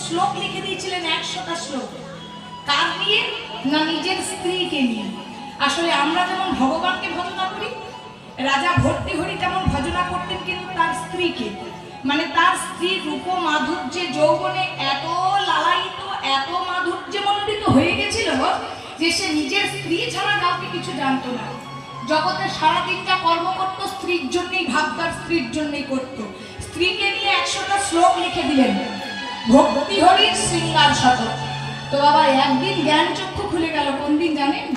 শ্লোক লিখে দিয়েছিলেন, 100টা শ্লোক। কার নিয়ে? না নিজের স্ত্রীকে নিয়ে। আসলে আমরা যেমন ভগবানকে ভজনা করি, রাজা ভর্তৃহরি তেমন ভজনা করতেন কিন্তু তার স্ত্রীকে, মানে তার স্ত্রীর রূপ মাধুর্যে যৌবনে এত লালায়িত, এত মাধুর্যমণ্ডিত হয়ে গেছিল যে সে নিজের স্ত্রী ছাড়া কাউকে কিছু জানতো না। জগতে সারাদিন যা কর্ম করতো স্ত্রীর জন্যই, ভাবতার স্ত্রীর জন্যই করতো। স্ত্রীকে নিয়ে 100টা শ্লোক লিখে দিলেন, ভর্তৃহরির শৃঙ্গার শতক। তো বাবা একদিন জ্ঞান চক্ষু খুলে গেল। কোন দিন জানেন?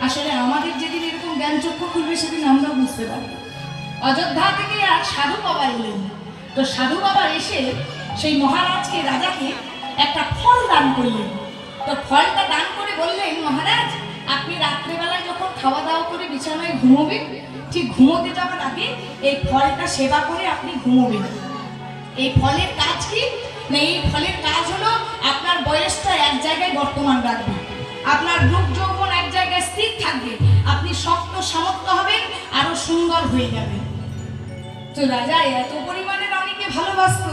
আসলে আমাদের যেদিন এরকম জ্ঞান চক্ষু খুলবে সেদিন আমরা বুঝতে পারবো। অযোধ্যা থেকে আর সাধু বাবা এলেন। তো সাধু বাবা এসে সেই মহারাজকে, রাজাকে একটা ফল দান করলেন। তো ফলটা দান করে বললেন, মহারাজ আপনি রাত্রেবেলায় যখন খাওয়া দাওয়া করে বিছানায় ঘুমোবেন, ঠিক ঘুমোতে যাওয়ার আগে এই ফলটা সেবা করে আপনি ঘুমোবেন। এই ফলের কাজ কি? না এই ফলের কাজ হলো আপনার বয়সটা এক জায়গায় বর্তমান রাখবে, আপনার রূপ যৌবন এক জায়গায় স্থির থাকবে, আপনি শক্ত সামর্থ্য হবেন, আরো সুন্দর হয়ে যাবেন। তো রাজা এত পরিমাণে রানীকে ভালোবাসত।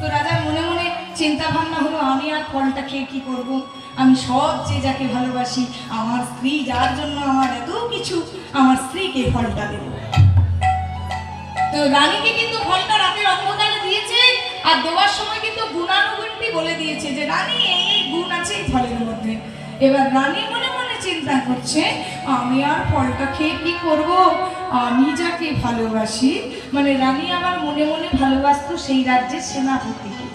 তো রাজার মনে মনে চিন্তা ভাবনা হলো, আমি আর ফলটা খেয়ে কি করব? আমি সবচেয়ে যাকে ভালোবাসি, আমার স্ত্রী, যার জন্য আমার এত কিছু, আমার স্ত্রীকে ফলটা দেব। তো রানীকে কিন্তু ফলটা রাতের অন্ধকারে দিয়েছে, আর দেওয়ার সময় কিন্তু গুণানুগুণটি বলে দিয়েছে যে রানী এই গুণ আছে এই ফলের মধ্যে। এবার রানী মনে মনে চিন্তা করছে, আমি আর ফলটা খেয়ে কি করব? আমি যাকে ভালোবাসি, মানে রানী আবার মনে মনে ভালোবাসতো সেই রাজ্যের সেনাপতিকে।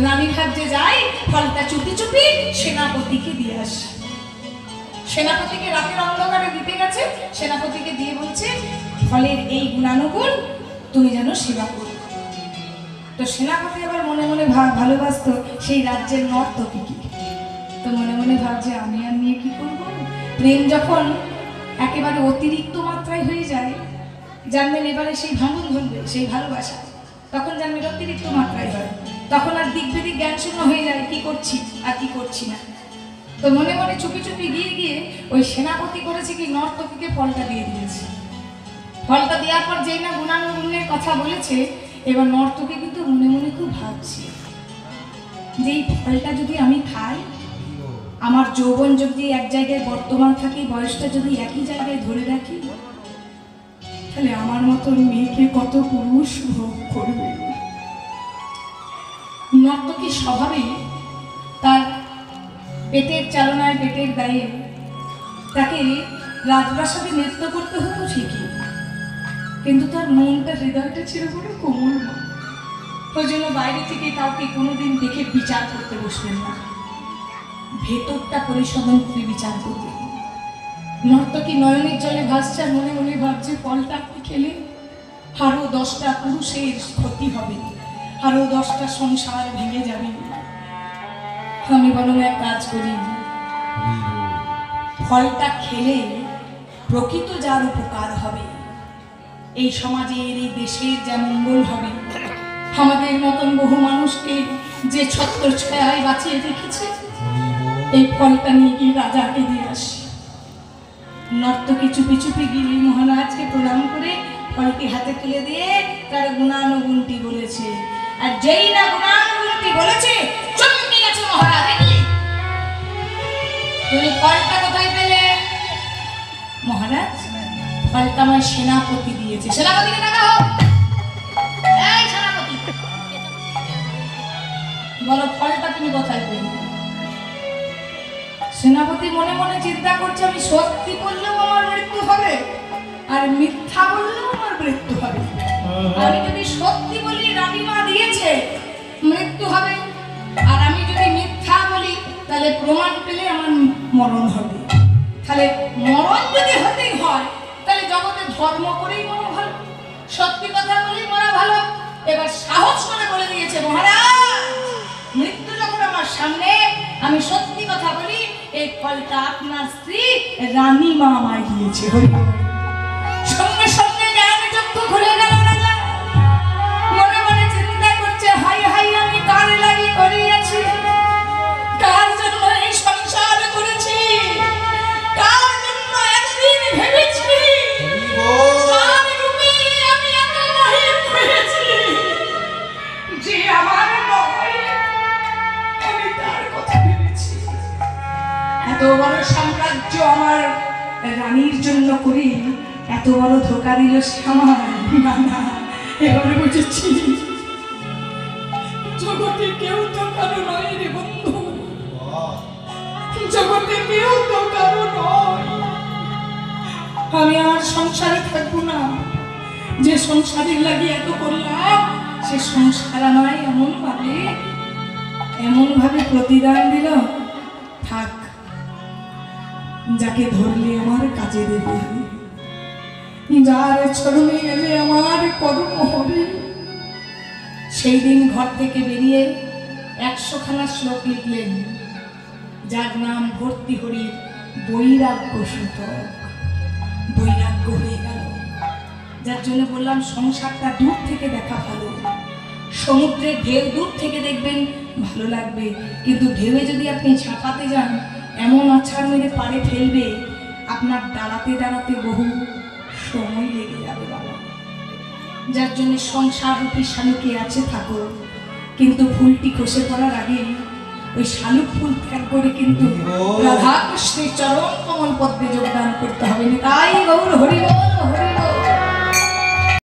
রানীর রাজ্যে যাই, ফলটা চুপি চুপি সেনাপতিকে দিয়ে আসে। সেনাপতিকে রাতের অন্ধকারে দিতে গেছে, সেনাপতিকে দিয়ে বলছে, ফলের এই গুণানুগুণ তুমি যেন সেবা করো। তো সেনাপতি আবার মনে মনে ভালোবাসতো সেই রাজ্যের নর্তকীকে। তো মনে মনে ভাবছে, আমি আর নিয়ে কি করবো? প্রেম যখন একেবারে অতিরিক্ত মাত্রায় হয়ে যায়, জানবেন এবারে সেই ভাঙন ধরবে, সেই ভালোবাসা তখন জানবেন অতিরিক্ত মাত্রায় হয়, তখন আর দিক বেদিক জ্ঞান শূন্য হয়ে যায়, কি করছি আর কি করছি না। তো মনে মনে চুপি চুপি গিয়ে গিয়ে ওই সেনাপতি করেছে কি, নর্তকীকে ফলটা দিয়ে দিয়েছে। ফলটা দেওয়ার পর যেই না গুণানুগুণের কথা বলেছে, এবার নর্তকী কিন্তু মনে মনে খুব ভাবছে যে এই ফলটা যদি আমি খাই, আমার যৌবন যদি এক জায়গায় বর্তমান থাকে, বয়সটা যদি একই জায়গায় ধরে রাখি, তাহলে আমার মতন মেয়েকে কত পুরুষ ভোগ করবে। নর্তকীর স্বভাবে তার পেটের চালনায়, পেটের দায়ে তাকে রাজপ্রাসাদে নৃত্য করতে হতো ঠিকই, কিন্তু তার মনটা, হৃদয়টা ছিল বড় কোমল। ওই জন্য বাইরে থেকে কাউকে কোনোদিন দেখে বিচার করতে বসবেন না, ভেতরটা পরিশোধন করে বিচার করতে। নর্তকী নয়নের জলে ভাসছে, মনে মনে ভাবছে, ফলটা খেলে আরো 10টা পুরুষের ক্ষতি হবে, আরো 10টা সংসার ভেঙে যাবে। আমি বরং এক কাজ করি, ফলটা খেলে প্রকৃত যার উপকার হবে, এই সমাজের, এই দেশের যা মঙ্গল হবে, আমাদের মতন বহু মানুষকে যে ছত্র ছায়ায় বাঁচিয়ে রেখেছে, এই ফলটা নিয়ে গিয়ে রাজাকে দিয়ে আসি। নর্তকী চুপি চুপি গিয়ে মহারাজকে প্রণাম করে ফলটি হাতে তুলে দিয়ে তার গুণানুগুণটি বলেছে। আর যেই না গুণানুগুণটি বলেছে, চমকে গেছে মহারাজ, তুমি ফলটা কোথায় পেলে? মহারাজ, ফলটা আমার সেনাপতি দিয়েছে। সেনাপতিকে ডাকা হোক। এই সেনাপতি, বলো ফলটা তুমি কোথায় পেলে? সেনাপতি মনে মনে চিন্তা করছে, আমি সত্যি বললেও আমার মৃত্যু হবে, আর মিথ্যা বললেও আমার মৃত্যু হবে। আমি যদি সত্যি বলি রানীমা দিয়েছে, মৃত্যু হবে, আর আমি যদি মিথ্যা বলি তাহলে প্রমাণ পেলে আমার মরণ হবে। তাহলে মরণ যদি হতেই হয়, তাহলে জগতে ধর্ম করেই মরা ভালো, সত্যি কথা বলেই মরা ভালো। এবার সাহস করে বলে দিয়েছে, মহারাজ মৃত্যু যখন আমার সামনে, আমি সত্যি কথা বলি, এই ফলটা আপনার স্ত্রী রানীমা আমায় দিয়েছে। সঙ্গে সঙ্গে জ্ঞান চক্ষু খুলে গেল রাজা। মনে মনে চিন্তা করছে, হাই হাই, আমি কার লাগি করিয়াছি, কার জন্য এই সংসার করেছি, কার জন্য এতদিন ভেবেছি, কার রূপে আমি এত মহিম হয়েছি যে আমার নয়, সাম্রাজ্য আমার রানীর জন্য করি, এত বড় ধোকা দিল সে আমার। না না, এবারে বুঝেছি জগতে কেউ তো কারো নয় রে বন্ধু, জগতে কেউ তো কারো নয়। আমি আর সংসারে থাকবো না, যে সংসারের লাগি এত করলাম সে সংসার নয় এমন ভাবে প্রতিদান দিল। থাক, যাকে ধরলে আমার কাজে দেবে, যার চরণে এলে আমার কর্ম হবে। সেই দিন ঘর থেকে বেরিয়ে 100খানা শ্লোক লিখলেন, যার নাম ভর্তৃহরির বৈরাগ্য সূতক। বৈরাগ্য হয়ে গেল, যার জন্য বললাম সংসারটা দূর থেকে দেখা ভালো। সমুদ্রের ঢেউ দূর থেকে দেখবেন ভালো লাগবে, কিন্তু ঢেউয়ে যদি আপনি ঝাঁপাতে যান এমন আছাড় মেরে পাড়ে ফেলবে, আপনার দাঁড়াতে দাঁড়াতে বহু সময় লেগে যাবে বাবা। যার জন্য সংসার রূপী শালুকে আছে থাকো, কিন্তু ফুলটি খসে পড়ার আগে ওই শালুক ফুল ত্যাগ করে কিন্তু রাধাকৃষ্ণের চরণ কমল পদ্মে যোগদান করতে হবে। তাই গৌর হরি বল, হরি বল।